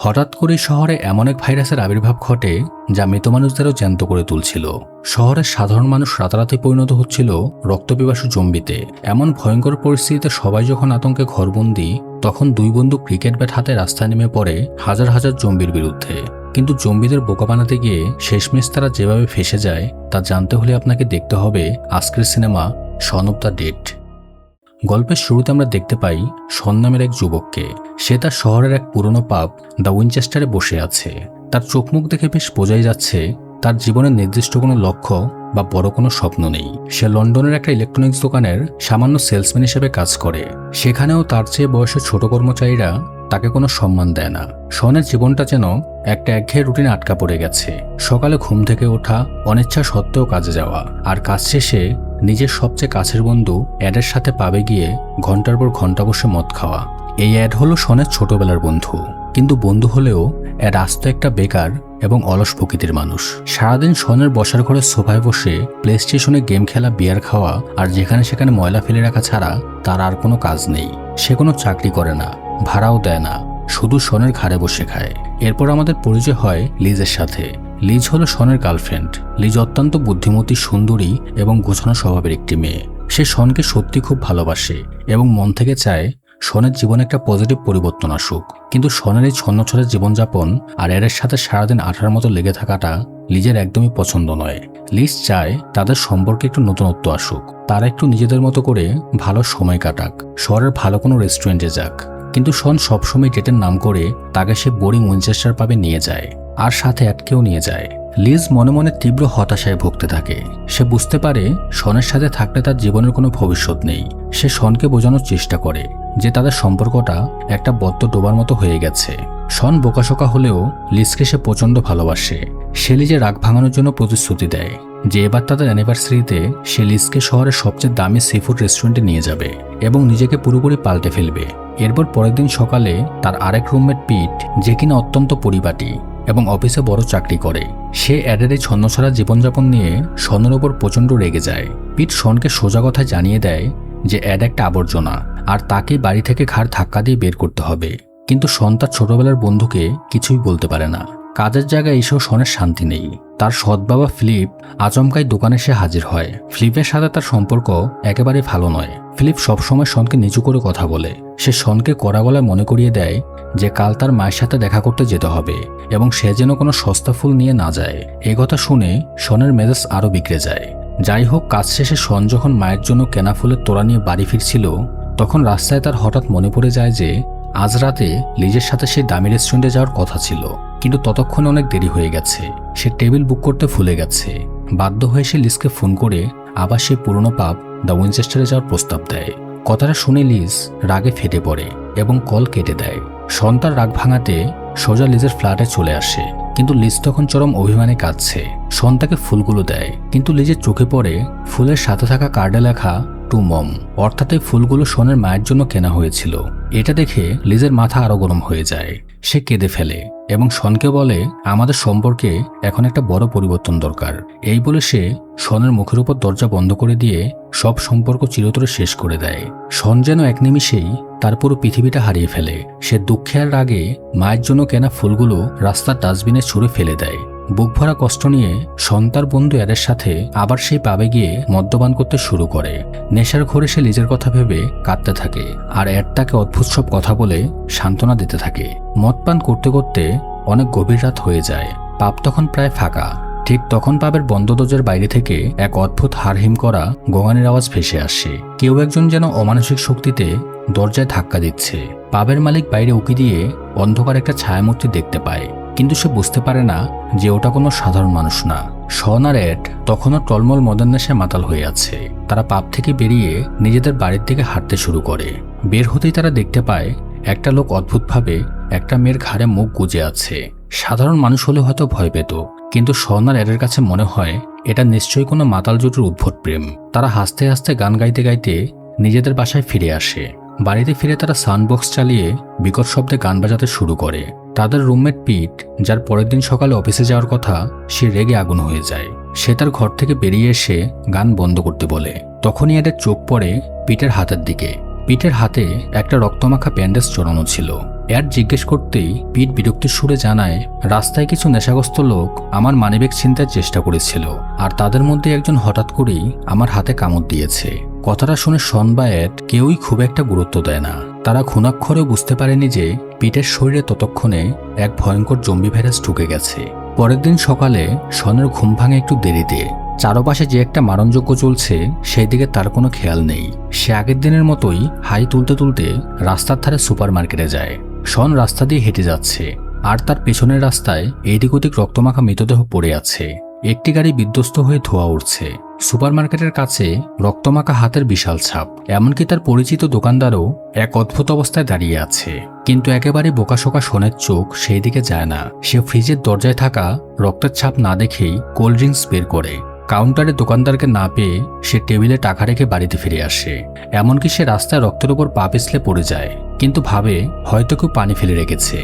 হঠাৎ করে শহরে এমন এক ভাইরাসের আবির্ভাব ঘটে যা মৃত মানুষদেরও জ্যান্ত করে তুলছিল। শহরের সাধারণ মানুষ রাতারাতি পরিণত হচ্ছিল রক্তপিপাসু জম্বিতে। এমন ভয়ঙ্কর পরিস্থিতিতে সবাই যখন আতঙ্কে ঘরবন্দি, তখন দুই বন্ধু ক্রিকেট ব্যাট হাতে রাস্তায় নেমে পড়ে হাজার হাজার জম্বির বিরুদ্ধে। কিন্তু জম্বিদের বোকা বানাতে গিয়ে শেষমেশ তারা যেভাবে ফেসে যায় তা জানতে হলে আপনাকে দেখতে হবে আজকের cinema Shaun of the Dead. গল্পের শুরুতে আমরা দেখতে পাই শন নামের এক যুবককে। সে তার শহরের এক পুরনো পাব দ্য উইনচেস্টারে বসে আছে। তার চোখ মুখ দেখে বেশ বোঝাই যাচ্ছে তার জীবনের নির্দিষ্ট কোনো লক্ষ্য বা বড় কোনো স্বপ্ন নেই। সে লন্ডনের একটা ইলেকট্রনিক্স দোকানের সামান্য সেলসম্যান হিসেবে কাজ করে। সেখানেও তার চেয়ে বয়সে ছোট কর্মচারীরা তাকে কোনো সম্মান দেয় না। শনের জীবনটা যেন একটা একঘেয়ে রুটিনে আটকা পড়ে গেছে। সকালে ঘুম থেকে ওঠা, অনিচ্ছা সত্ত্বেও কাজে যাওয়া, আর কাজ শেষে নিজের সবচেয়ে কাছের বন্ধু অ্যাডের সাথে পাবে গিয়ে ঘন্টার পর ঘন্টা বসে মদ খাওয়া। এই অ্যাড হলো শনের ছোটবেলার বন্ধু, কিন্তু বন্ধু হলেও অ্যাড আস্ত একটা বেকার এবং অলস প্রকৃতির মানুষ। সারাদিন শনের বসার ঘরে সোফায় বসে প্লে স্টেশনে গেম খেলা, বিয়ার খাওয়া আর যেখানে সেখানে ময়লা ফেলে রাখা ছাড়া তার আর কোনো কাজ নেই। সে কোনো চাকরি করে না, ভাড়াও দেয় না, শুধু শনের ঘাড়ে বসে খায়। এরপর আমাদের পরিচয় হয় লিজের সাথে। লিজ হলো শনের গার্লফ্রেন্ড। লিজ অত্যন্ত বুদ্ধিমতী, সুন্দরী এবং গোছানো স্বভাবের একটি মেয়ে। সে শনকে সত্যি খুব ভালোবাসে এবং মন থেকে চায় শনের জীবনে একটা পজিটিভ পরিবর্তন আসুক। কিন্তু শনের এই ছন্নছাড়া জীবনযাপন আর এর সাথে সারাদিন আঠার মতো লেগে থাকাটা লিজের একদমই পছন্দ নয়। লিজ চায় তাদের সম্পর্কে একটু নতুনত্ব আসুক, তারা একটু নিজেদের মতো করে ভালো সময় কাটাক, শহরের ভালো কোনো রেস্টুরেন্টে যাক। কিন্তু শন সবসময় ডেটের নাম করে তাকে সে বোরিং উইনচেস্টার পাবে নিয়ে যায়, আর সাথে অ্যাডকেও নিয়ে যায়। লিজ মনে মনে তীব্র হতাশায় ভুগতে থাকে। সে বুঝতে পারে শনের সাথে থাকলে তার জীবনের কোনো ভবিষ্যৎ নেই। সে শনকে বোঝানোর চেষ্টা করে যে তাদের সম্পর্কটা একটা বদ্ধ ডোবার মতো হয়ে গেছে। শন বোকাশোকা হলেও লিজকে সে প্রচণ্ড ভালোবাসে। সে লিজের রাগ ভাঙানোর জন্য প্রতিশ্রুতি দেয় যে এবার তাদের অ্যানিভার্সারিতে সে লিজকে শহরের সবচেয়ে দামি সিফুড রেস্টুরেন্টে নিয়ে যাবে এবং নিজেকে পুরোপুরি পাল্টে ফেলবে। এরপর পরের দিন সকালে তার আরেক রুমমেট পিট, যে কিনা অত্যন্ত পরিপাটি এবং অফিসে বড় চাকরি করে, সে অ্যাডের এই ছন্নছাড়া জীবনযাপন নিয়ে শনের ওপর প্রচণ্ড রেগে যায়। পিট শনকে সোজা কথায় জানিয়ে দেয় যে অ্যাড একটা আবর্জনা আর তাকে বাড়ি থেকে ঘাড় ধাক্কা দিয়ে বের করতে হবে। কিন্তু শন তার ছোটবেলার বন্ধুকে কিছুই বলতে পারে না। কাজের জায়গায় এসেও শনের শান্তি নেই। তার সৎ বাবা ফিলিপ আচমকাই দোকানে সে হাজির হয়। ফিলিপের সাথে তার সম্পর্ক একেবারে ভালো নয়। ফিলিপ সবসময় শনকে নিচু করে কথা বলে। সে শনকে কড়া গলায় মনে করিয়ে দেয় যে কাল তার মায়ের সাথে দেখা করতে যেতে হবে এবং সে যেন কোনো সস্তা ফুল নিয়ে না যায়। এই কথা শুনে শনের মেজাজ আরও বিগড়ে যায়। যাই হোক, কাজ শেষে শন যখন মায়ের জন্য কেনা ফুলের তোড়া নিয়ে বাড়ি ফিরছিল, তখন রাস্তায় তার হঠাৎ মনে পড়ে যায় যে আজ রাতে লিজের সাথে সেই দামি রেস্টুরেন্টে যাওয়ার কথা ছিল, কিন্তু ততক্ষণে অনেক দেরি হয়ে গেছে। সে টেবিল বুক করতে ভুলে গেছে। বাধ্য হয়ে সে লিজকে ফোন করে আবার সেই পুরনো পাব দ্য উইনচেস্টারে যাওয়ার প্রস্তাব দেয়। কথাটা শুনে লিজ রাগে ফেটে পড়ে এবং কল কেটে দেয়। শন তার রাগ ভাঙাতে সোজা লিজের ফ্ল্যাটে চলে আসে, কিন্তু লিজ তখন চরম অভিমানে কাঁদছে। শন তাকে ফুলগুলো দেয়, কিন্তু লিজের চোখে পড়ে ফুলের সাথে থাকা কার্ডে লেখা টু মম, অর্থাৎ এই ফুলগুলো শনের মায়ের জন্য কেনা হয়েছিল। এটা দেখে লিজের মাথা আরো গরম হয়ে যায়। সে কেঁদে ফেলে এবং শনকে বলে আমাদের সম্পর্কে এখন একটা বড় পরিবর্তন দরকার। এই বলে সে শনের মুখের উপর দরজা বন্ধ করে দিয়ে সব সম্পর্ক চিরতরে শেষ করে দেয়। শন যেন এক নিমিষেই তার পুরো পৃথিবীটা হারিয়ে ফেলে। সে দুঃখে আর রাগে মায়ের জন্য কেনা ফুলগুলো রাস্তার ডাস্টবিনে ছুঁড়ে ফেলে দেয়। বুক ভরা কষ্ট নিয়ে শন তার বন্ধু অ্যাডের সাথে আবার সেই পাবে গিয়ে মদ্যপান করতে শুরু করে। নেশার ঘরে সে লিজের কথা ভেবে কাঁদতে থাকে আর অ্যাড তাকে অদ্ভুত সব কথা বলে সান্ত্বনা দিতে থাকে। মদ পান করতে করতে অনেক গভীর রাত হয়ে যায়। পাব তখন প্রায় ফাঁকা। ঠিক তখন পাবের বন্ধ দরজার বাইরে থেকে এক অদ্ভুত হাড়হিম করা গোঙানির আওয়াজ ভেসে আসে। কেউ একজন যেন অমানসিক শক্তিতে দরজায় ধাক্কা দিচ্ছে। পাবের মালিক বাইরে উকি দিয়ে অন্ধকার একটা ছায়ামূর্তি দেখতে পায়, কিন্তু সে বুঝতে পারে না যে ওটা কোনো সাধারণ মানুষ না। শন আর অ্যাড তখনও টলমল মদের নেশায় মাতাল হয়ে আছে। তারা পাব থেকে বেরিয়ে নিজেদের বাড়ির দিকে হাঁটতে শুরু করে। বের হতেই তারা দেখতে পায় একটা লোক অদ্ভুতভাবে একটা মেয়ের ঘাড়ে মুখ গুজে আছে। সাধারণ মানুষ হলে হয়তো ভয় পেত, কিন্তু শন আর অ্যাডের কাছে মনে হয় এটা নিশ্চয়ই কোনো মাতাল জুটির উদ্ভট প্রেম। তারা হাসতে হাসতে গান গাইতে গাইতে নিজেদের বাসায় ফিরে আসে। বাড়িতে ফিরে তারা সাউন্ড বক্স চালিয়ে বিকট শব্দে গান বাজাতে শুরু করে। তাদের রুমমেট পিট, যার পরের দিন সকালে অফিসে যাওয়ার কথা, সে রেগে আগুন হয়ে যায়। সে তার ঘর থেকে বেরিয়ে এসে গান বন্ধ করতে বলে। তখনই এদের চোখ পড়ে পিটের হাতের দিকে। পিটের হাতে একটা রক্তমাখা ব্যান্ডেজ জড়ানো ছিল অ্যাড জিজ্ঞেস করতেই পিট বিরক্তির সুরে জানায়, রাস্তায় কিছু নেশাগ্রস্ত লোক আমার মানিব্যাগ ছিনতাইয়ের চেষ্টা করেছিল, আর তাদের মধ্যে একজন হঠাৎ করেই আমার হাতে কামড় দিয়েছে। কথাটা শুনে শন বা অ্যাড কেউই খুব একটা গুরুত্ব দেয় না। তারা ঘুণাক্ষরেও বুঝতে পারেনি যে পিটের শরীরে ততক্ষণে এক ভয়ঙ্কর জম্বি ভাইরাস ঢুকে গেছে। পরের দিন সকালে শনের ঘুম ভাঙে একটু দেরিতে। চারপাশে যে একটা মারণযজ্ঞ চলছে সেই দিকে তার কোনো খেয়াল নেই। সে আগের দিনের মতোই হাই তুলতে তুলতে রাস্তার ধারে সুপার মার্কেটে যায়। শন রাস্তা দিয়ে হেঁটে যাচ্ছে, আর তার পেছনের রাস্তায় এইদিক ওদিক রক্তমাখা মৃতদেহ পড়ে আছে। একটি গাড়ি বিধ্বস্ত হয়ে ধোঁয়া উঠছে। সুপারমার্কেটের কাছে রক্তমাখা হাতের বিশাল ছাপ। এমনকি তার পরিচিত দোকানদারও এক অদ্ভুত অবস্থায় দাঁড়িয়ে আছে। কিন্তু একেবারে বোকাশোকা শনের চোখ সেই দিকে যায় না। সে ফ্রিজের দরজায় থাকা রক্তের ছাপ না দেখেই কোল্ড ড্রিঙ্কস বের করে। কাউন্টারে দোকানদারকে না পেয়ে সে টেবিলে টাকা রেখে বাড়িতে ফিরে আসে। এমনকি সে রাস্তায় রক্তের উপর পা পিছলে পড়ে যায়, কিন্তু ভাবে হয়তো কেউ পানি ফেলে রেখেছে।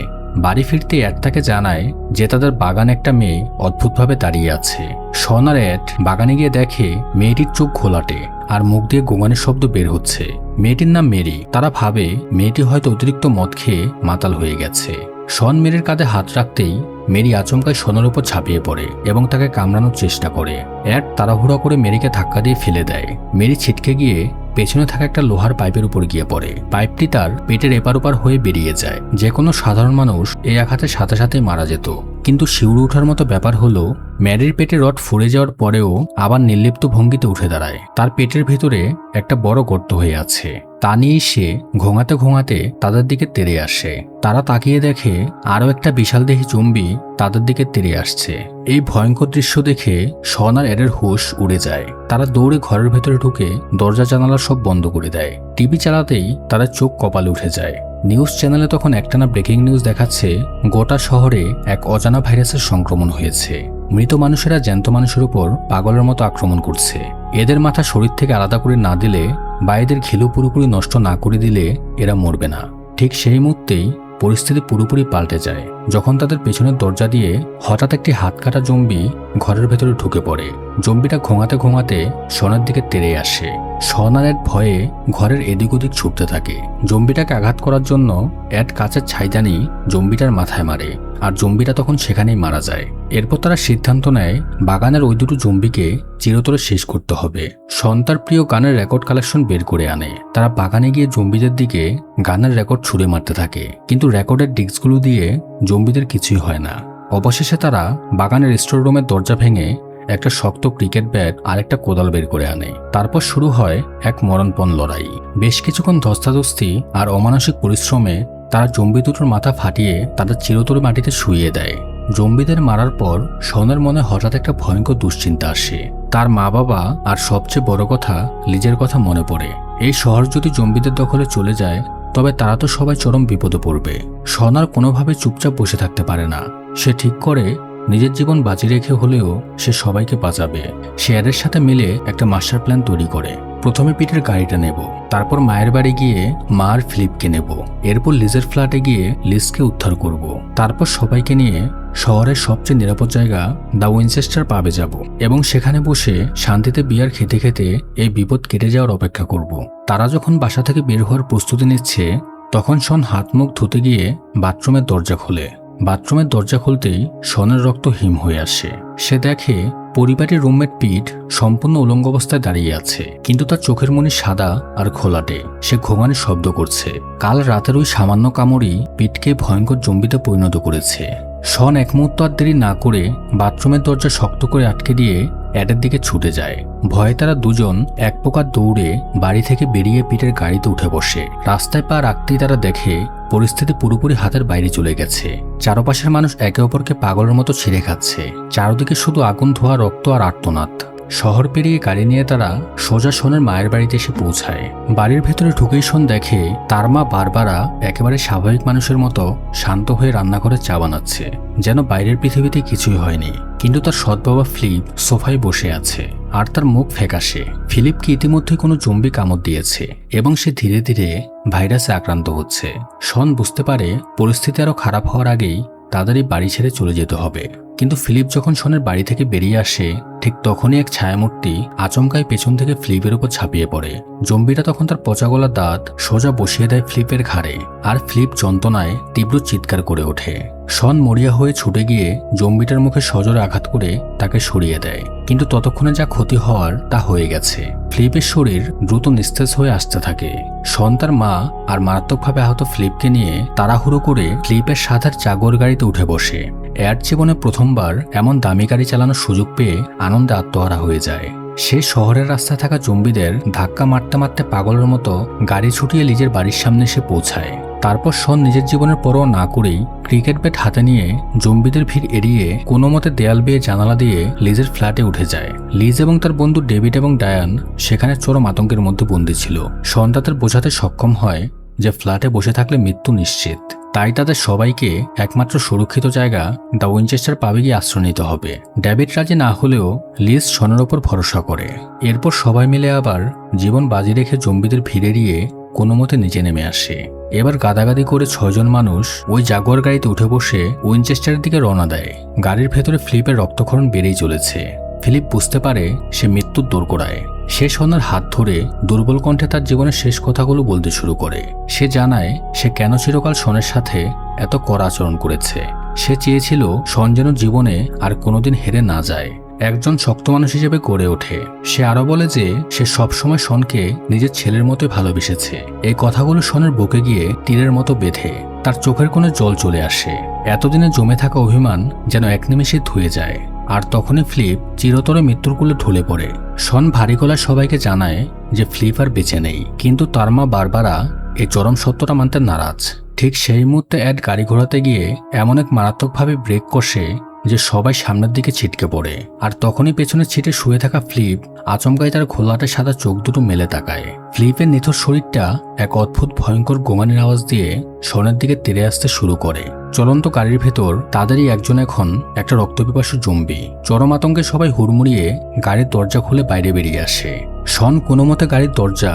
বাড়ি ফিরতে অ্যাড তাকে জানায় যে তাদের বাগানে একটা মেয়ে অদ্ভুতভাবে দাঁড়িয়ে আছে। শন আর অ্যাড বাগানে গিয়ে দেখে মেয়েটির চোখ ঘোলাটে আর মুখ দিয়ে গোঙানির শব্দ বের হচ্ছে। মেয়েটির নাম মেরি। তারা ভাবে মেয়েটি হয়তো অতিরিক্ত মদ খেয়ে মাতাল হয়ে গেছে। শন মেরির কাঁধে হাত রাখতেই মেরি আচমকায় শনের উপর ঝাঁপিয়ে পড়ে এবং তাকে কামড়ানোর চেষ্টা করে। অ্যাড তাড়াহুড়া করে মেরিকে ধাক্কা দিয়ে ফেলে দেয়। মেরি ছিটকে গিয়ে পেছনে থাকা একটা লোহার পাইপের উপর গিয়ে পড়ে। পাইপটি তার পেটের এপার ওপার হয়ে বেরিয়ে যায়। যে কোনো সাধারণ মানুষ এই আঘাতের সাথে সাথেই মারা যেত। কিন্তু শিউরে ওঠার মতো ব্যাপার হলো, ম্যারির পেটে রড ফুঁড়ে যাওয়ার পরেও আবার নির্লিপ্ত ভঙ্গিতে উঠে দাঁড়ায়। তার পেটের ভেতরে একটা বড় গর্ত হয়ে আছে। তা নিয়েই সে ঘোঙাতে ঘোঙাতে তাদের দিকে তেড়ে আসে। তারা তাকিয়ে দেখে আরও একটা বিশালদেহী জম্বি তাদের দিকে তেড়ে আসছে। এই ভয়ঙ্কর দৃশ্য দেখে শন আর অ্যাডের হুঁশ উড়ে যায়। তারা দৌড়ে ঘরের ভেতরে ঢুকে দরজা জানালা সব বন্ধ করে দেয়। টিভি চালাতেই তারা চোখ কপালে উঠে যায়। নিউজ চ্যানেলে তখন একটানা ব্রেকিং নিউজ দেখাচ্ছে, গোটা শহরে এক অজানা ভাইরাসের সংক্রমণ হয়েছে। মৃত মানুষেরা জ্যান্ত মানুষের উপর পাগলের মতো আক্রমণ করছে। এদের মাথা শরীর থেকে আলাদা করে না দিলে বা এদের ঘিলু পুরোপুরি নষ্ট না করে দিলে এরা মরবে না। ঠিক সেই মুহূর্তেই পরিস্থিতি পুরোপুরি পাল্টে যায়, যখন তাদের পেছনের দরজা দিয়ে হঠাৎ একটি হাত কাটা জম্বি ঘরের ভেতরে ঢুকে পড়ে। জম্বিটা ঘোঙাতে ঘোঙাতে শনের দিকে তেড়ে আসে। শন আর অ্যাড ভয়ে ঘরের এদিক ওদিক ছুটতে থাকে। জম্বিটাকে আঘাত করার জন্য অ্যাড কাঁচের ছাইদানি জম্বিটার মাথায় মারে, আর জম্বিটা তখন সেখানেই মারা যায়। এরপর তারা সিদ্ধান্ত নেয় বাগানের ওই দুটো জম্বিকে চিরতরে শেষ করতে হবে। শন তার প্রিয় গানের রেকর্ড কালেকশন বের করে আনে। তারা বাগানে গিয়ে জম্বিদের দিকে গানের রেকর্ড ছুঁড়ে মারতে থাকে, কিন্তু রেকর্ডের ডিস্কগুলো দিয়ে জম্বিদের কিছুই হয় না। অবশেষে তারা বাগানের স্টোর রুমের দরজা ভেঙে একটা শক্ত ক্রিকেট ব্যাট আর একটা কোদাল বের করে আনে। তারপর শুরু হয় এক মরণপণ লড়াই। বেশ কিছুক্ষণ ধস্তাধস্তি আর অমানসিক পরিশ্রমে তারা জম্বি দুটোর মাথা ফাটিয়ে তাদের চিরতরে মাটিতে শুইয়ে দেয়। জম্বিদের মারার পর শনের মনে হঠাৎ একটা ভয়ঙ্কর দুশ্চিন্তা আসে। তার মা বাবা আর সবচেয়ে বড় কথা লিজের কথা মনে পড়ে। এই শহর যদি জম্বিদের দখলে চলে যায় তবে তারা তো সবাই চরম বিপদে পড়বে। শন আর কোনোভাবে চুপচাপ বসে থাকতে পারে না। সে ঠিক করে নিজের জীবন বাজি রেখে হলেও সে সবাইকে বাঁচাবে। সে অ্যাডের সাথে মিলে একটা মাস্টার প্ল্যান তৈরি করে। প্রথমে পিটের গাড়িটা নেব, তারপর মায়ের বাড়ি গিয়ে মা আর ফিলিপকে নেব, এরপর লিজের ফ্ল্যাটে গিয়ে লিজকে উদ্ধার করব, তারপর সবাইকে নিয়ে শহরের সবচেয়ে নিরাপদ জায়গা দ্য উইনচেস্টার পাবে যাব এবং সেখানে বসে শান্তিতে বিয়ার খেতে খেতে এই বিপদ কেটে যাওয়ার অপেক্ষা করব। তারা যখন বাসা থেকে বের হওয়ার প্রস্তুতি নিচ্ছে তখন শন হাত মুখ ধুতে গিয়ে বাথরুমের দরজা খোলে। বাথরুমের দরজা খুলতেই শনের রক্ত হিম হয়ে আসে। সে দেখে পরিবারের রুমমেট পিট সম্পূর্ণ উলঙ্গ অবস্থায় দাঁড়িয়ে আছে, কিন্তু তার চোখের মনি সাদা আর ঘোলাটে। সে ঘুমানোর শব্দ করছে। কাল রাতের ওই সামান্য কামড়ই পিটকে ভয়ঙ্কর জম্বিতে পরিণত করেছে। শন এক মুহূর্ত আর দেরি না করে বাথরুমের দরজা শক্ত করে আটকে দিয়ে অ্যাডের দিকে ছুটে যায়। ভয়ে তারা দুজন এক প্রকার দৌড়ে বাড়ি থেকে বেরিয়ে পিটের গাড়িতে উঠে বসে। রাস্তায় পা রাখতেই তারা দেখে পরিস্থিতি পুরোপুরি হাতের বাইরে চলে গেছে। চারপাশের মানুষ একে অপরকে পাগলের মতো ছিঁড়ে খাচ্ছে। চারদিকে শুধু আগুন, ধোয়া, রক্ত আর আর্তনাদ। শহর পেরিয়ে গাড়ি নিয়ে তারা সোজা শনের মায়ের বাড়িতে এসে পৌঁছায়। বাড়ির ভেতরে ঢুকেই শন দেখে তার মা বারবারা একেবারে স্বাভাবিক মানুষের মতো শান্ত হয়ে রান্নাঘরে চা বানাচ্ছে, যেন বাইরের পৃথিবীতে কিছুই হয়নি। কিন্তু তার সৎ বাবা ফিলিপ সোফায় বসে আছে আর তার মুখ ফ্যাকাশে। ফিলিপকে ইতিমধ্যে কোনো জম্বি কামড় দিয়েছে এবং সে ধীরে ধীরে ভাইরাসে আক্রান্ত হচ্ছে। শন বুঝতে পারে পরিস্থিতি আরো খারাপ হওয়ার আগেই তাদের এই বাড়ি ছেড়ে চলে যেতে হবে। কিন্তু ফিলিপ যখন শনের বাড়ি থেকে বেরিয়ে আসে ঠিক তখনই এক ছায়ামূর্তি আচমকাই পেছন থেকে ফিলিপের উপর ঝাঁপিয়ে পড়ে। জম্বিটা তখন তার পচা গলা দাঁত সোজা বসিয়ে দেয় ফিলিপের ঘাড়ে, আর ফিলিপ যন্ত্রণায় তীব্র চিৎকার করে ওঠে। শন মরিয়া হয়ে ছুটে গিয়ে জম্বিটার মুখে সজোরে আঘাত করে তাকে সরিয়ে দেয়, কিন্তু ততক্ষণে যা ক্ষতি হওয়ার তা হয়ে গেছে। ফিলিপের শরীর দ্রুত নিস্তেজ হয়ে আসতে থাকে। শন তার মা আর মারাত্মকভাবে আহত ফিলিপকে নিয়ে তাড়াহুড়ো করে ফিলিপের সাথে জাগুয়ার গাড়িতে উঠে বসে। এর জীবনে প্রথমবার এমন দামি গাড়ি চালানোর সুযোগ পেয়ে আনন্দে আত্মহারা হয়ে যায়। সে শহরের রাস্তায় থাকা জম্বিদের ধাক্কা মারতে মারতে পাগলের মতো গাড়ি ছুটিয়ে লিজের বাড়ির সামনে এসে পৌঁছায়। তারপর শন নিজের জীবনের পরোয়া না করেই ক্রিকেট ব্যাট হাতে নিয়ে জম্বিদের ভিড় এড়িয়ে কোনো মতে দেয়াল বেয়ে জানালা দিয়ে লিজের ফ্ল্যাটে উঠে যায়। লিজ এবং তার বন্ধু ডেভিড এবং ডায়ান সেখানে চরম আতঙ্কের মধ্যে বন্দী ছিল। শন তাদের বোঝাতে সক্ষম হয় যে ফ্ল্যাটে বসে থাকলে মৃত্যু নিশ্চিত, তাই তাদের সবাইকে একমাত্র সুরক্ষিত জায়গা দ্য উইনচেস্টার পাবে গিয়ে আশ্রয় নিতে হবে। ডেভিড রাজি না হলেও লিজ শনের ওপর ভরসা করে। এরপর সবাই মিলে আবার জীবন বাজি রেখে জম্বিদের ভিড় এড়িয়ে কোনো মতে নিচে নেমে আসে। এবার গাদাগাদি করে 6 জন মানুষ ওই জাগুয়ার গাড়িতে উঠে বসে উইনচেস্টারের দিকে রওনা দেয়। গাড়ির ভেতরে ফিলিপের রক্তক্ষরণ বেড়েই চলেছে। ফিলিপ বুঝতে পারে সে মৃত্যুর দোরগোড়ায়। সে শনের হাত ধরে দুর্বল কণ্ঠে তার জীবনের শেষ কথাগুলো বলতে শুরু করে। সে জানায় সে কেন চিরকাল শনের সাথে এত কড়া আচরণ করেছে। সে চেয়েছিল শন যেন জীবনে আর কোনোদিন হেরে না যায়, একজন শক্ত মানুষ হিসেবে গড়ে ওঠে। সে আরো বলে যে সে সবসময় শনকে নিজের ছেলের মতোই ভালোবেসেছে। এই কথাগুলো শনের বুকে গিয়ে তীরের মতো বেঁধে তার চোখের কোণে জল চলে আসে। এতদিনে জমে থাকা অভিমান যেন এক নিমেষে ধুয়ে যায়। আর তখনই ফিলিপ চিরতরে মৃত্যুর কোলে ঢলে পড়ে। শন ভারী গলায় সবাইকে জানায় যে ফিলিপ আর বেঁচে নেই, কিন্তু তার মা বারবারা এই চরম সত্যটা মানতে নারাজ। ঠিক সেই মুহূর্তে অ্যাড গাড়ি ঘোরাতে গিয়ে এমন এক মারাত্মকভাবে ব্রেক কষে যে সবাই সামনের দিকে ছিটকে পড়ে। আর তখনই পেছনের ছিটে শুয়ে থাকা ফিলিপ আচমকাই তার ঘোলাটে সাদা চোখ দুটো মেলে তাকায়। ফিলিপের নিথর শরীরটা এক অদ্ভুত ভয়ঙ্কর গোঙানির আওয়াজ দিয়ে শনের দিকে তেড়ে আসতে শুরু করে। চলন্ত গাড়ির ভেতর তাদেরই একজন এখন একটা রক্তপিপাসু জম্বি। চরম আতঙ্কে সবাই হুড়মুড়িয়ে গাড়ির দরজা খুলে বাইরে বেরিয়ে আসে। শন কোনো মতে গাড়ির দরজা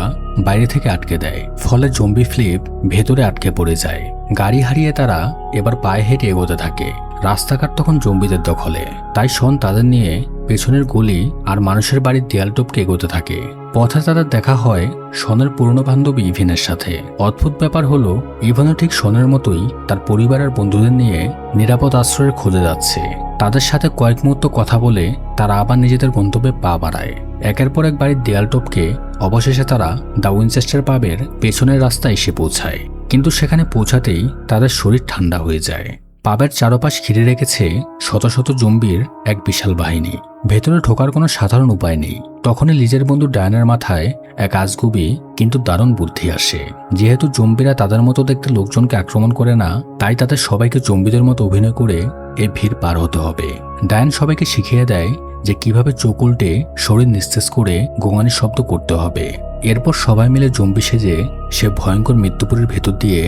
বাইরে থেকে আটকে দেয়, ফলে জম্বি ফিলিপ ভেতরে আটকে পড়ে যায়। গাড়ি হারিয়ে তারা এবার পায়ে হেঁটে এগোতে থাকে। রাস্তাঘাট তখন জম্বিদের দখলে, তাই শন তাদের নিয়ে পেছনের গলি আর মানুষের বাড়ির দেয়াল টপকে এগোতে থাকে। পথে তাদের দেখা হয় শনের পুরনো বান্ধবী ইভেনের সাথে। অদ্ভুত ব্যাপার হলো ইভানও ঠিক শনের মতোই তার পরিবারের বন্ধুদের নিয়ে নিরাপদ আশ্রয়ের খোঁজে যাচ্ছে। তাদের সাথে কয়েক মুহূর্ত কথা বলে তারা আবার নিজেদের গন্তব্যে পা বাড়ায়। একের পর এক বাড়ির দেয়াল টপকে অবশেষে তারা দ্য উইনচেস্টার পাবের পেছনের রাস্তায় এসে পৌঁছায়। কিন্তু সেখানে পৌঁছাতেই তাদের শরীর ঠান্ডা হয়ে যায়। পাবের চারপাশ ঘিরে রেখেছে শত শত জম্বির এক বিশাল বাহিনী। ভেতরে ঢোকার কোনো সাধারণ উপায় নেই। তখনই লিজের বন্ধু ডায়ানের মাথায় এক আজগুবি কিন্তু দারুণ বুদ্ধি আসে। যেহেতু জম্বিরা তাদের মতো দেখতে লোকজনকে আক্রমণ করে না, তাই তাদের সবাইকে জম্বিদের মতো অভিনয় করে এই ভিড় পার হতে হবে। ডায়ান সবাইকে শিখিয়ে দেয় যে কিভাবে চোখ উল্টে শরীর নিস্তেজ করে গোঙানির শব্দ করতে হবে। এরপর সবাই মিলে জম্বি সেজে সে ভয়ঙ্কর মৃত্যুপুরীর ভেতর দিয়ে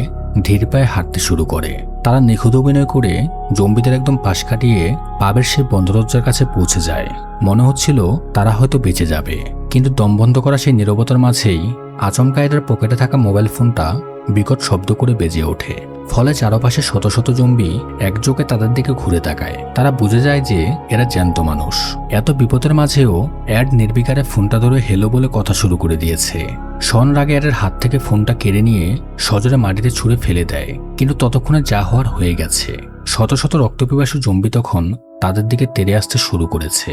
ধীর পায়ে হাঁটতে শুরু করে। তারা নিখুঁত অভিনয় করে জম্বিদের একদম পাশ কাটিয়ে পাবের সেই বন্ধ দরজার কাছে পৌঁছে যায়। মনে হচ্ছিল তারা হয়তো বেঁচে যাবে, কিন্তু দম বন্ধ করা সেই নীরবতার মাঝেই আচমকা এদের পকেটে থাকা মোবাইল ফোনটা বিকট শব্দ করে বেজে ওঠে। ফলে চারপাশে শত শত জম্বি একযোগে তাদের দিকে ঘুরে তাকায়। তারা বুঝে যায় যে এরা জ্যান্ত মানুষ। এত বিপদের মাঝেও অ্যাড নির্বিকারে ফোনটা ধরে হেলো বলে কথা শুরু করে দিয়েছে। শন রাগে অ্যাডের হাত থেকে ফোনটা কেড়ে নিয়ে সজোরে মাটিতে ছুঁড়ে ফেলে দেয়, কিন্তু ততক্ষণে যা হওয়ার হয়ে গেছে। শত শত রক্তপিপাসু জম্বি তখন তাদের দিকে তেড়ে আসতে শুরু করেছে।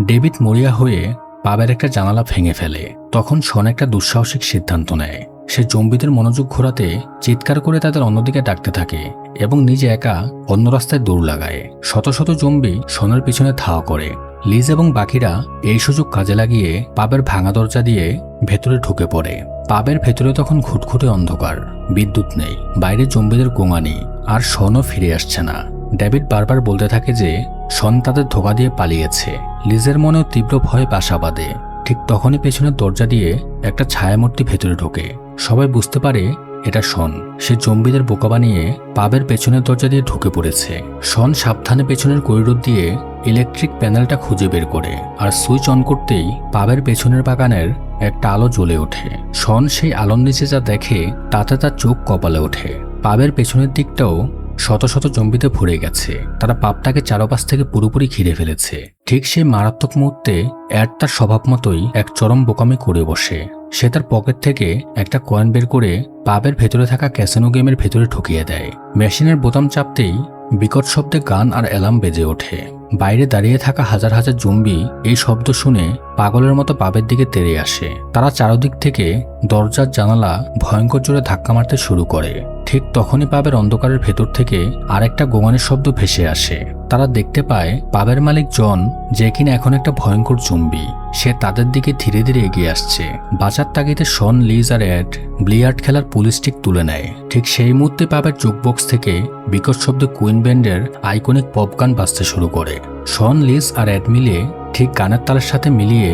ডেভিড মরিয়া হয়ে পাবের একটা জানালা ভেঙে ফেলে। তখন শন একটা দুঃসাহসিক সিদ্ধান্ত নেয়। সে জম্বিদের মনোযোগ ঘোরাতে চিৎকার করে তাদের অন্যদিকে ডাকতে থাকে এবং নিজে একা অন্য রাস্তায় দৌড় লাগায়। শত শত জম্বি শনের পিছনে ধাওয়া করে। লিজ এবং বাকিরা এই সুযোগ কাজে লাগিয়ে পাবের ভাঙা দরজা দিয়ে ভেতরে ঢুকে পড়ে। পাবের ভেতরে তখন ঘুটঘুটে অন্ধকার, বিদ্যুৎ নেই, বাইরে জম্বিদের গোঙানি, আর শনও ফিরে আসছে না। ডেভিড বারবার বলতে থাকে যে শন তাদের ধোঁকা দিয়ে পালিয়েছে। লিজের মনেও তীব্র ভয় বাসা বাঁধে। ঠিক তখনই পেছনের দরজা দিয়ে একটা ছায়ামূর্তি ভেতরে ঢোকে। সবাই বুঝতে পারে এটা শন। সে জম্বিদের বোকা বানিয়ে পাবের পেছনের দরজা দিয়ে ঢুকে পড়েছে। শন সাবধানে পেছনের করিডোর দিয়ে ইলেকট্রিক প্যানেলটা খুঁজে বের করে, আর সুইচ অন করতেই পাবের পেছনের বাগানের একটা আলো জ্বলে ওঠে। শন সেই আলোর নিচে যা দেখে তাতে তার চোখ কপালে ওঠে। পাবের পেছনের দিকটাও শত শত জম্বিতে ভরে গেছে। তারা পাপটাকে চারপাশ থেকে পুরোপুরি ঘিরে ফেলেছে। ঠিক সেই মারাত্মক মুহূর্তে অ্যাড তার স্বভাব মতোই এক চরম বোকামি করে বসে। সে তার পকেট থেকে একটা কয়েন বের করে পাবের ভেতরে থাকা ক্যাসিনো গেমের ভেতরে ঢুকিয়ে দেয়। মেশিনের বোতাম চাপতেই বিকট শব্দে গান আর অ্যালার্ম বেজে ওঠে। বাইরে দাঁড়িয়ে থাকা হাজার হাজার জম্বি এই শব্দ শুনে পাগলের মতো পাবের দিকে তেড়ে আসে। তারা চারদিক থেকে দরজার জানালা ভয়ঙ্কর জোরে ধাক্কা মারতে শুরু করে। ঠিক তখনই পাবের অন্ধকারের ভেতর থেকে আরেকটা গোঙানির শব্দ ভেসে আসে। তারা দেখতে পায় পাবের মালিক জন, যে কিনা এখন একটা ভয়ঙ্কর জম্বি। সে তাদের দিকে ধীরে ধীরে এগিয়ে আসছে। বাঁচার তাগিদে শন, লিজ আর অ্যাড বিলিয়ার্ড খেলার পুলিশ স্টিক তুলে নেয়। ঠিক সেই মুহূর্তে পাবের জুকবক্স থেকে বিকট শব্দে কুইন ব্যান্ডের আইকনিক পপ গান বাজতে শুরু করে। শন, লিজ আর অ্যাড মিলে ঠিক গানের তালের সাথে মিলিয়ে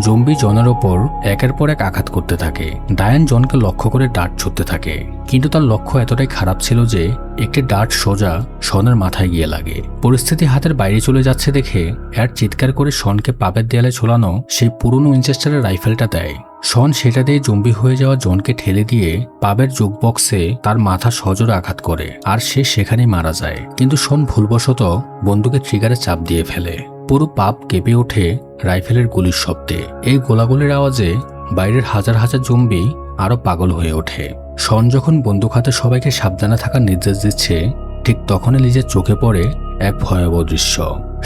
জম্বি জনের ওপর একের পর এক আঘাত করতে থাকে। ডায়ান জনকে লক্ষ্য করে ডার্ট ছুটতে থাকে, কিন্তু তার লক্ষ্য এতটাই খারাপ ছিল যে একটি ডার্ট সোজা শনের মাথায় গিয়ে লাগে। পরিস্থিতি হাতের বাইরে চলে যাচ্ছে দেখে অ্যাড চিৎকার করে শনকে পাবের দেয়ালে ঝোলানো সেই পুরনো উইনচেস্টারের রাইফেলটা দেয়। শন সেটা দিয়ে জম্বি হয়ে যাওয়া জনকে ঠেলে দিয়ে পাবের জুকবক্সে তার মাথা সজোরে আঘাত করে, আর সে সেখানেই মারা যায়। কিন্তু শন ভুলবশত বন্দুকের ট্রিগারে চাপ দিয়ে ফেলে। পুরো পাব কেঁপে ওঠে রাইফেলের গুলির শব্দে। এই গোলাগুলির আওয়াজে বাইরের হাজার হাজার জম্বি আরো পাগল হয়ে ওঠে। শন যখন বন্দুক হাতে সবাইকে সাবধানে থাকার নির্দেশ দিচ্ছে, ঠিক তখনই লিজের চোখে পড়ে এক ভয়াবহ দৃশ্য।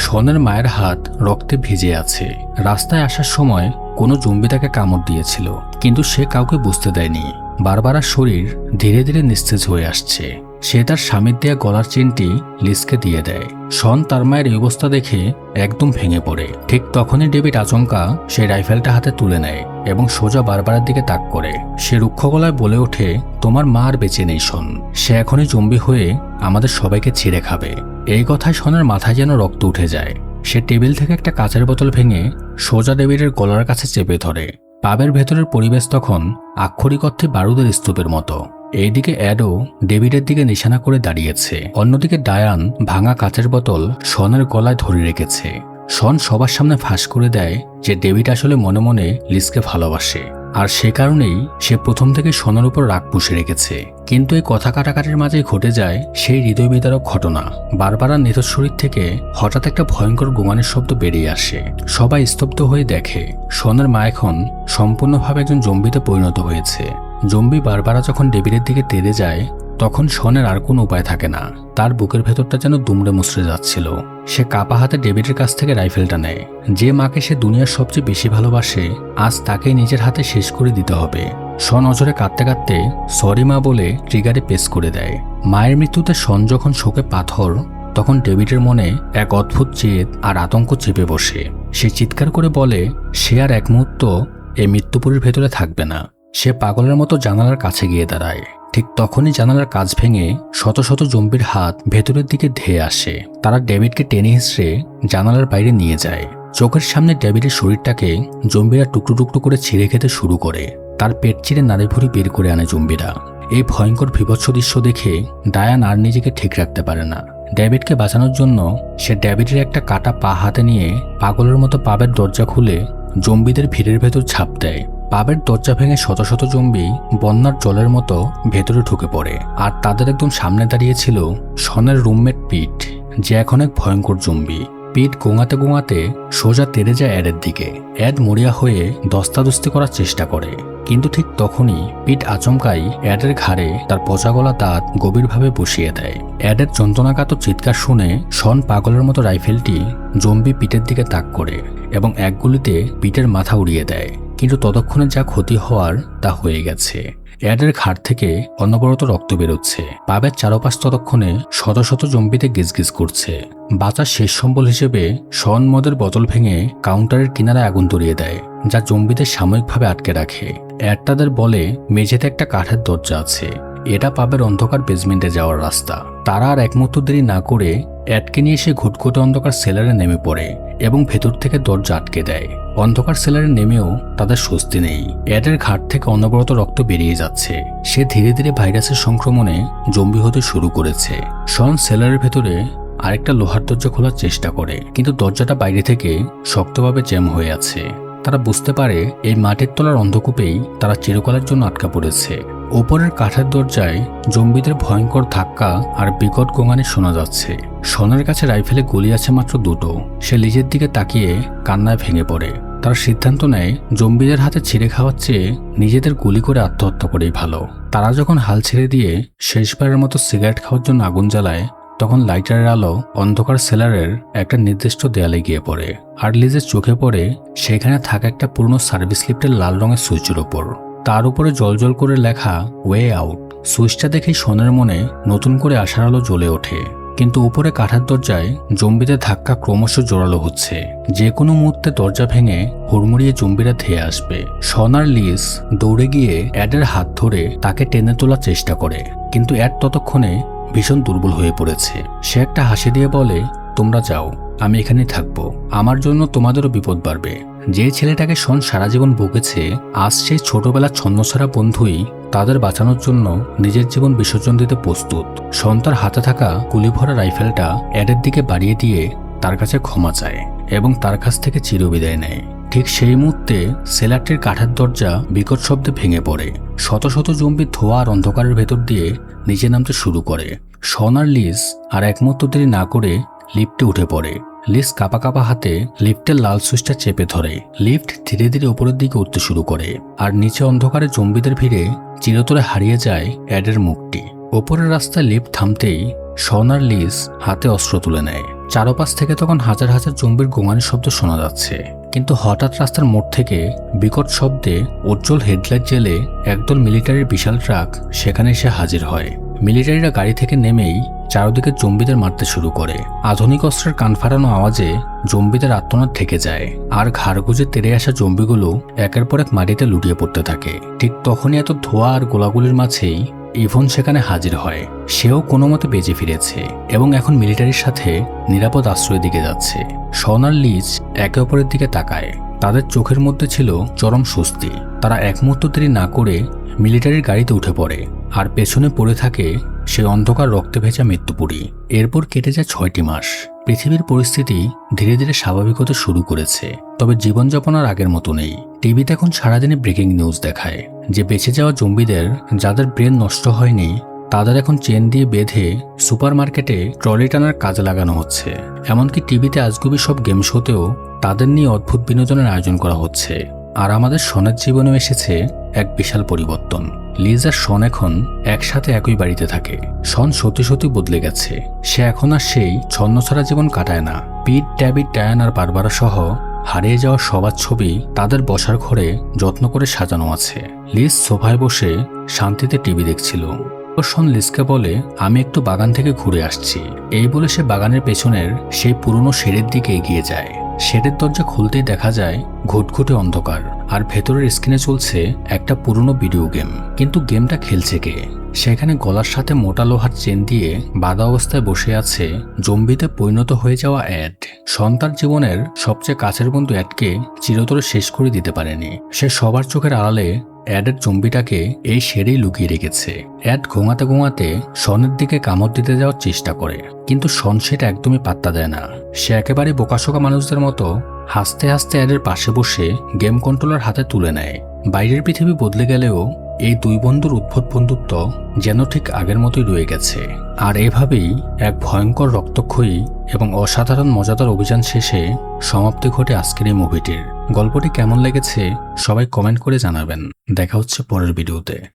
শনের মায়ের হাত রক্তে ভিজে আছে। রাস্তায় আসার সময় কোনো জম্বি তাকে কামড় দিয়েছিল, কিন্তু সে কাউকে বুঝতে দেয়নি। বারবারার শরীর ধীরে ধীরে নিস্তেজ হয়ে আসছে। সে তার স্বামীর দেয়া গলার চেনটি লিজকে দিয়ে দেয়। শন তার মায়ের এই অবস্থা দেখে একদম ভেঙে পড়ে। ঠিক তখনই ডেভিড আচমকা সেই রাইফেলটা হাতে তুলে নেয় এবং সোজা বারবারার দিকে তাক করে। সে রুক্ষ গলায় বলে ওঠে, তোমার মা আর বেঁচে নেই শন। সে এখনই জম্বি হয়ে আমাদের সবাইকে ছিঁড়ে খাবে। এই কথায় শনের মাথায় যেন রক্ত উঠে যায়। সে টেবিল থেকে একটা কাঁচের বোতল ভেঙে সোজা ডেভিডের গলার কাছে চেপে ধরে। পাবের ভেতরের পরিবেশ তখন আক্ষরিক অর্থে বারুদের স্তূপের মতো। এইদিকে অ্যাডও ডেভিডের দিকে নিশানা করে দাঁড়িয়েছে। অন্যদিকে ডায়ান ভাঙা কাঁচের বোতল শনের গলায় ধরে রেখেছে। শন সবার সামনে ফাঁস করে দেয় যে ডেভিড আসলে মনে মনে লিজকে ভালোবাসে, আর সে কারণেই সে প্রথম থেকে শনের উপর রাগ পুষে রেখেছে। কিন্তু এই কথা কাটাকাটির মাঝে ঘটে যায় সেই হৃদয় বিদারক ঘটনা। বারবারার নিথর শরীর থেকে হঠাৎ একটা ভয়ঙ্কর গোঙানির শব্দ বেরিয়ে আসে। সবাই স্তব্ধ হয়ে দেখে শনের মা এখন সম্পূর্ণভাবে একজন জম্বিতে পরিণত হয়েছে। জম্বি বারবারা যখন ডেভিডের দিকে তেড়ে যায়, তখন শনের আর কোনো উপায় থাকে না। তার বুকের ভেতরটা যেন দুমড়ে মুচড়ে যাচ্ছিল। সে কাপা হাতে ডেভিডের কাছ থেকে রাইফেলটা নেয়। যে মাকে সে দুনিয়ার সবচেয়ে বেশি ভালোবাসে, আজ তাকেই নিজের হাতে শেষ করে দিতে হবে। শন অঝরে কাঁদতে কাঁদতে সরি মা বলে ট্রিগারে পেস করে দেয়। মায়ের মৃত্যুতে শন যখন শোকে পাথর, তখন ডেভিডের মনে এক অদ্ভুত জেদ আর আতঙ্ক চেপে বসে। সে চিৎকার করে বলে সে আর এক মুহূর্ত এই মৃত্যুপুরীর ভেতরে থাকবে না। সে পাগলের মতো জানালার কাছে গিয়ে দাঁড়ায়। ঠিক তখনই জানালার কাঁচ ভেঙে শত শত জম্বির হাত ভেতরের দিকে ধেয়ে আসে। তারা ডেভিডকে টেনে হিঁচড়ে জানালার বাইরে নিয়ে যায়। চোখের সামনে ডেভিডের শরীরটাকে জম্বিরা টুকরো টুকরো করে ছিঁড়ে খেতে শুরু করে। তার পেট চিরে নাড়িভুড়ি বের করে আনে জম্বিরা। এই ভয়ঙ্কর বিভৎস দৃশ্য দেখে ডায়ান আর নিজেকে ঠিক রাখতে পারে না। ডেভিডকে বাঁচানোর জন্য সে ডেভিডের একটা কাটা পা হাতে নিয়ে পাগলের মতো পাবের দরজা খুলে জম্বিদের ভিড়ের ভেতর ঝাঁপ দেয়। পাবের দরজা ভেঙে শত শত জম্বি বন্যার জলের মতো ভেতরে ঢুকে পড়ে। আর তাদের একদম সামনে দাঁড়িয়েছিল শনের রুমমেট পিট, যে এখন এক ভয়ঙ্কর জম্বি। পিট গোঙাতে গোঙাতে সোজা তেড়ে যায় অ্যাডের দিকে। অ্যাড মরিয়া হয়ে দস্তাদস্তি করার চেষ্টা করে, কিন্তু ঠিক তখনই পিট আচমকাই অ্যাডের ঘাড়ে তার পচা গলা দাঁত গভীরভাবে বসিয়ে দেয়। অ্যাডের যন্ত্রণাকাতর চিৎকার শুনে শন পাগলের মতো রাইফেলটি জম্বি পিটের দিকে তাক করে এবং এক গুলিতে পিটের মাথা উড়িয়ে দেয়। কিন্তু ততক্ষণে যা ক্ষতি হওয়ার তা হয়ে গেছে। অ্যাডের ঘাড় থেকে অনবরত রক্ত বেরোচ্ছে। পাবের চারপাশ ততক্ষণে শত শত জম্বিতে গিজগিজ করছে। বাঁচার শেষ সম্বল হিসেবে শন মদের বোতল ভেঙে কাউন্টারের কিনারায় আগুন ধরিয়ে দেয়, যা জম্বিদের সাময়িকভাবে আটকে রাখে। অ্যাড তাদের বলে মেঝেতে একটা কাঠের দরজা আছে, এটা পাবের অন্ধকার বেসমেন্টে যাওয়ার রাস্তা। তারা আর এক মুহূর্ত দেরি না করে অ্যাডকে নিয়ে সে ঘুটঘুটে অন্ধকার সেলারে নেমে পড়ে এবং ভেতর থেকে দরজা আটকে দেয়। অন্ধকার সেলারে নেমেও তাদের স্বস্তি নেই। অ্যাডের ঘাট থেকে অনবরত রক্ত বেরিয়ে যাচ্ছে। সে ধীরে ধীরে ভাইরাসের সংক্রমণে জম্বি হতে শুরু করেছে। শন সেলারের ভেতরে আরেকটা লোহার দরজা খোলার চেষ্টা করে, কিন্তু দরজাটা বাইরে থেকে শক্তভাবে জ্যাম হয়ে আছে। তারা বুঝতে পারে এই মাটির তলার অন্ধকূপেই তারা চিরকালের জন্য আটকা পড়েছে। ওপরের কাঠের দরজায় জম্বিদের ভয়ঙ্কর ধাক্কা আর বিকট গোঙানি শোনা যাচ্ছে। শনের কাছে রাইফেলে গুলি আছে মাত্র দুটো। সে লিজের দিকে তাকিয়ে কান্নায় ভেঙে পড়ে। তারা সিদ্ধান্ত নেয় জম্বিদের হাতে ছিঁড়ে খাওয়ার চেয়ে নিজেদের গুলি করে আত্মহত্যা করেই ভালো। তারা যখন হাল ছেড়ে দিয়ে শেষবারের মতো সিগারেট খাওয়ার জন্য আগুন জ্বালায়, তখন লাইটারের আলো অন্ধকার সেলারের একটা নির্দিষ্ট দেয়ালে গিয়ে পড়ে। আর লিজের চোখে পড়ে সেখানে থাকা একটা পুরনো সার্ভিস লিফটের লাল রঙের সুইচের ওপর। তার উপরে জলজল করে লেখা ওয়ে আউট। সুইচটা দেখেই শনের মনে নতুন করে আশার আলো জ্বলে ওঠে। কিন্তু উপরে কাঠের দরজায় জম্বিদের ধাক্কা ক্রমশ জোরালো হচ্ছে। যে কোনো মুহূর্তে দরজা ভেঙে হুড়মুড়িয়ে জম্বিরা ধেয়ে আসবে। শন আর লিজ দৌড়ে গিয়ে অ্যাডের হাত ধরে তাকে টেনে তোলার চেষ্টা করে, কিন্তু অ্যাড ততক্ষণে ভীষণ দুর্বল হয়ে পড়েছে। সে একটা হাসি দিয়ে বলে, তোমরা যাও, আমি এখানেই থাকবো। আমার জন্য তোমাদেরও বিপদ বাড়বে। যে ছেলেটাকে শন সারা জীবন বকেছে, আজ সেই ছোটবেলার ছন্নছাড়া বন্ধুই তাদের বাঁচানোর জন্য নিজের জীবন বিসর্জন দিতে প্রস্তুত। শন তার হাতে থাকা গুলি ভরা রাইফেলটা অ্যাডের দিকে বাড়িয়ে দিয়ে তার কাছে ক্ষমা চায় এবং তার কাছ থেকে চিরবিদায় নেয়। ঠিক সেই মুহূর্তে সেলারটির কাঠের দরজা বিকট শব্দে ভেঙে পড়ে। শত শত জম্বি ধোঁয়া আর অন্ধকারের ভেতর দিয়ে নিচে নামতে শুরু করে। শন আর লিজ আর এক মুহূর্ত দেরি না করে লিফটে উঠে পড়ে। লিজ কাঁপা কাঁপা হাতে লিফটের লাল সুইচটা চেপে ধরে। লিফট ধীরে ধীরে উপরের দিকে উঠতে শুরু করে, আর নিচে অন্ধকারে জম্বিদের ভিড়ে চিরতরে হারিয়ে যায় অ্যাডের মুখটি। ওপরের রাস্তায় লিফট থামতেই শন আর লিজ হাতে অস্ত্র তুলে নেয়। চারপাশ থেকে তখন হাজার হাজার জম্বির গোঙানির শব্দ শোনা যাচ্ছে। কিন্তু হঠাৎ রাস্তার মোড় থেকে বিকট শব্দে উজ্জ্বল হেডলাইট জেলে একদল মিলিটারির বিশাল ট্রাক সেখানে এসে হাজির হয়। মিলিটারিরা গাড়ি থেকে নেমেই চারদিকে জম্বিদের মারতে শুরু করে। আধুনিক অস্ত্রের কান ফাটানো আওয়াজে জম্বিদের আত্মনাদ থেকে যায়, আর ঘাড় গুজে তেড়ে আসা জম্বিগুলো একের পর এক মাটিতে লুটিয়ে পড়তে থাকে। ঠিক তখনই এত ধোঁয়া আর গোলাগুলির মাঝেই ইভন সেখানে হাজির হয়। সেও কোনো মতে বেঁচে ফিরেছে এবং এখন মিলিটারির সাথে নিরাপদ আশ্রয়ের দিকে যাচ্ছে। শন আর লিজ একে অপরের দিকে তাকায়। তাদের চোখের মধ্যে ছিল চরম স্বস্তি। তারা এক মুহূর্ত দেরি না করে মিলিটারির গাড়িতে উঠে পড়ে, আর পেছনে পড়ে থাকে সেই অন্ধকার রক্তে ভেজা মৃত্যুপুরী। এরপর কেটে যায় 6টি মাস। পৃথিবীর পরিস্থিতি ধীরে ধীরে স্বাভাবিক হতে শুরু করেছে, তবে জীবনযাপন আর আগের মতো নেই। টিভিতে এখন সারাদিনে ব্রেকিং নিউজ দেখায় যে বেঁচে যাওয়া জম্বিদের, যাদের ব্রেন নষ্ট হয়নি, তাদের এখন চেন দিয়ে বেঁধে সুপারমার্কেটে ট্রলি টানার কাজে লাগানো হচ্ছে। এমনকি টিভিতে আজগুবি সব গেম শোতেও তাদের নিয়ে অদ্ভুত বিনোদনের আয়োজন করা হচ্ছে। আর আমাদের শনের জীবনেও এসেছে এক বিশাল পরিবর্তন। লিজ আর শন এখন একসাথে একই বাড়িতে থাকে। শন সত্যি সত্যি বদলে গেছে। সে এখন আর সেই ছন্নছাড়া জীবন কাটায় না। পিট, ট্যাবি, টায়ান আর বারবারা সহ হারিয়ে যাওয়া সবার ছবি তাদের বসার ঘরে যত্ন করে সাজানো আছে। লিজ সোফায় বসে শান্তিতে টিভি দেখছিল। শন লিজকে বলে, আমি একটু বাগান থেকে ঘুরে আসছি। এই বলে সে বাগানের পেছনের সেই পুরনো শেডের দিকে এগিয়ে যায়। শেডের দরজা খুলতেই দেখা যায় ঘুটঘুটে অন্ধকার, আর ভেতরের স্ক্রিনে চলছে একটা পুরনো ভিডিও গেম। কিন্তু গেমটা খেলছে কে? সেখানে গলার সাথে মোটা লোহার চেন দিয়ে বাঁধা অবস্থায় বসে আছে জম্বিতে পরিণত হয়ে যাওয়া অ্যাড। সন্তান জীবনের সবচেয়ে কাছের বন্ধু অ্যাডকে চিরতরে শেষ করে দিতে পারেনি। সে সবার চোখের আড়ালে অ্যাডের জম্বিটাকে এই শেডেই লুকিয়ে রেখেছে। অ্যাড ঘুমাতে ঘুমাতে শনের দিকে কামড় দিতে যাওয়ার চেষ্টা করে, কিন্তু শন সেটা একদমই পাত্তা দেয় না। সে একেবারে বোকাশোকা মানুষদের মতো হাসতে হাসতে অ্যাডের পাশে বসে গেম কন্ট্রোলার হাতে তুলে নেয়। বাইরের পৃথিবী বদলে গেলেও এই দুই বন্ধুর উদ্ভট বন্ধুত্ব যেন ঠিক আগের মতোই রয়ে গেছে। আর এভাবেই এক ভয়ঙ্কর রক্তক্ষয়ী এবং অসাধারণ মজাদার অভিযান শেষে সমাপ্তি ঘটে আজকের এই মুভিটির। গল্পটি কেমন লেগেছে সবাই কমেন্ট করে জানাবেন। দেখা হচ্ছে পরের ভিডিওতে।